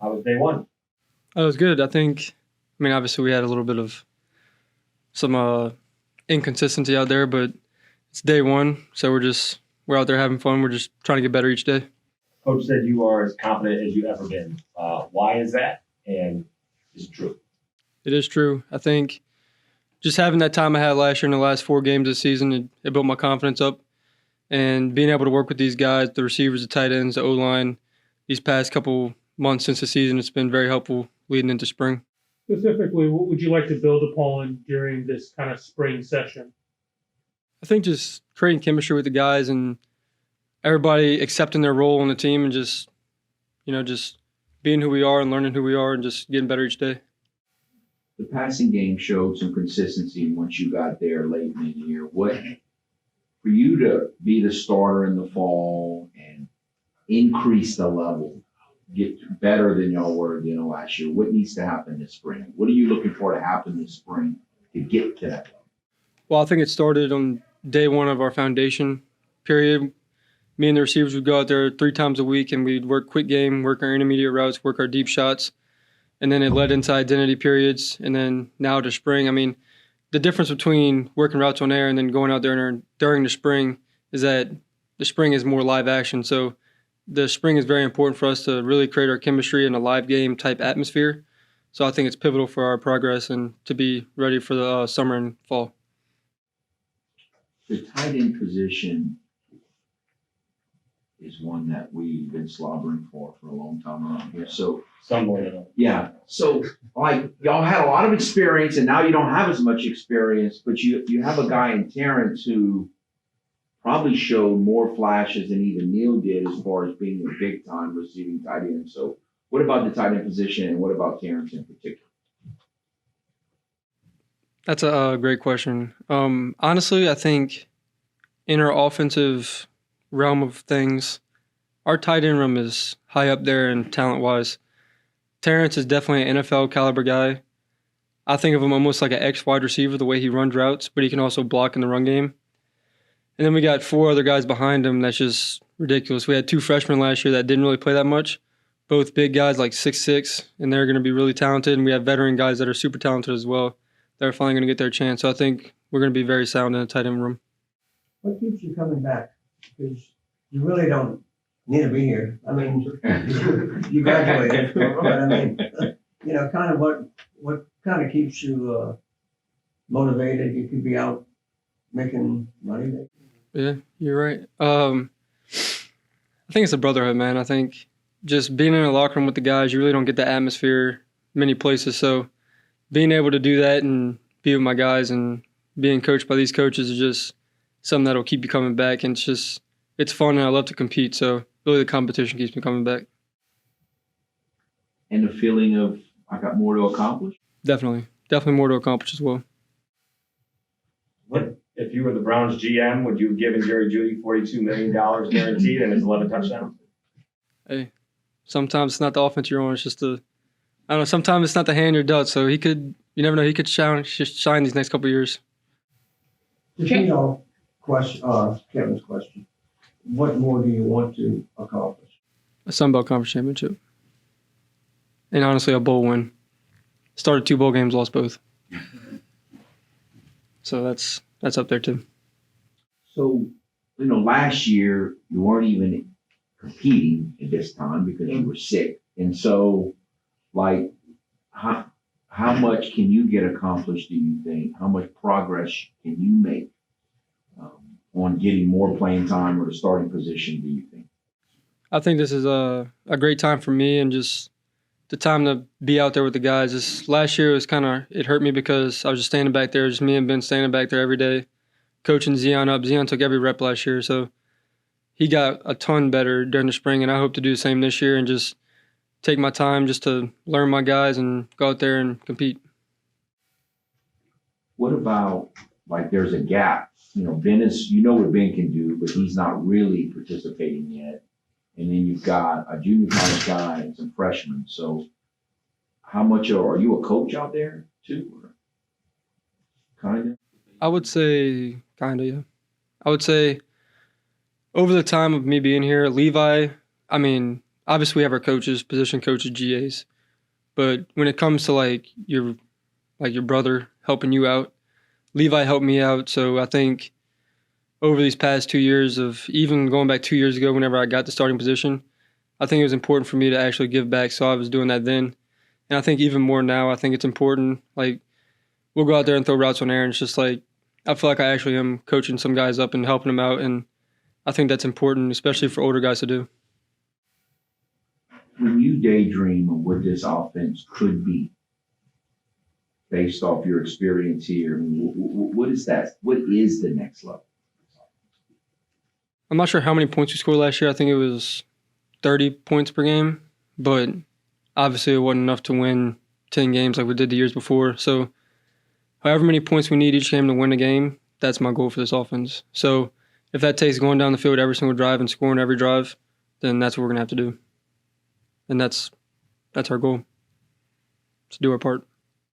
How was day one? Oh, it was good. Obviously we had a little bit of some inconsistency out there, but it's day one, so we're out there having fun. We're just trying to get better each day. Coach said you are as confident as you ever been. Why is that? And is it true? It is true. I think just having that time I had last year in the last 4 games this season, it built my confidence up. And being able to work with these guys, the receivers, the tight ends, the O line, these past couple months since the season, it's been very helpful leading into spring. Specifically, what would you like to build upon during this kind of spring session? I think just creating chemistry with the guys and everybody accepting their role on the team and just being who we are and learning who we are and just getting better each day. The passing game showed some consistency once you got there late in the year. What for you to be the starter in the fall and increase the level, get better than y'all were last year? What needs to happen this spring? What are you looking for to happen this spring to get to that level? Well, I think it started on day one of our foundation period. Me and the receivers would go out there 3 times a week and we'd work quick game, work our intermediate routes, work our deep shots. And then it led into identity periods. And then now to spring. The difference between working routes on air and then going out there during the spring is that the spring is more live action. So the spring is very important for us to really create our chemistry in a live game type atmosphere. So I think it's pivotal for our progress and to be ready for the summer and fall. The tight end position is one that we've been slobbering for a long time around here. So Somewhere. yeah. So like y'all had a lot of experience and now you don't have as much experience, but you have a guy in Terrence who probably showed more flashes than even Neil did as far as being a big time receiving tight end. So what about the tight end position and what about Terrence in particular? That's a great question. Honestly, I think in our offensive realm of things, our tight end room is high up there in talent-wise. Terrence is definitely an NFL caliber guy. I think of him almost like an ex-wide receiver, the way he runs routes, but he can also block in the run game. And then we got 4 other guys behind him that's just ridiculous. We had 2 freshmen last year that didn't really play that much, both big guys like 6'6", and they're going to be really talented. And we have veteran guys that are super talented as well that are finally going to get their chance. So I think we're going to be very sound in the tight end room. What keeps you coming back? Because you really don't need to be here. You graduated, but kind of what kind of keeps you motivated? You could be out making money. Yeah, you're right. I think it's a brotherhood, man. I think just being in a locker room with the guys, you really don't get that atmosphere many places. So being able to do that and be with my guys and being coached by these coaches is just something that'll keep you coming back. And it's fun and I love to compete. So really the competition keeps me coming back. And the feeling of I got more to accomplish? Definitely more to accomplish as well. What if you were the Browns GM? Would you have given Jerry Jeudy $42 million guaranteed and his 11 touchdowns? Hey, sometimes it's not the offense you're on. It's just I don't know. Sometimes it's not the hand you're dealt. So you never know. He could shine these next couple of years. Kevin's question. What more do you want to accomplish? A Sun Belt Conference championship. And honestly, a bowl win. Started 2 bowl games, lost both. So that's up there too. So, last year you weren't even competing at this time because you were sick. And so, like, how much can you get accomplished, do you think? How much progress can you make on getting more playing time or the starting position, do you think? I think this is a great time for me and just the time to be out there with the guys. This last year it hurt me because I was just standing back there, just me and Ben standing back there every day, coaching Zion up. Zion took every rep last year, so he got a ton better during the spring, and I hope to do the same this year and just take my time just to learn my guys and go out there and compete. What about, like, there's a gap? Ben what Ben can do, but he's not really participating yet. And then you've got a junior college guy and some freshmen. So how much are you a coach out there too? Or kind of? I would say kind of, yeah. I would say over the time of me being here, Levi, obviously we have our coaches, position coaches, GAs, but when it comes to like your brother helping you out, Levi helped me out. So I think over these past 2 years of even going back 2 years ago, whenever I got the starting position, I think it was important for me to actually give back. So I was doing that then. And I think even more now, I think it's important. Like, we'll go out there and throw routes on air, and it's just like, I feel like I actually am coaching some guys up and helping them out. And I think that's important, especially for older guys to do. When you daydream of what this offense could be, based off your experience here, what is that? What is the next level? I'm not sure how many points we scored last year. I think it was 30 points per game, but obviously it wasn't enough to win 10 games like we did the years before. So however many points we need each game to win a game, that's my goal for this offense. So if that takes going down the field every single drive and scoring every drive, then that's what we're going to have to do. And that's our goal, to do our part.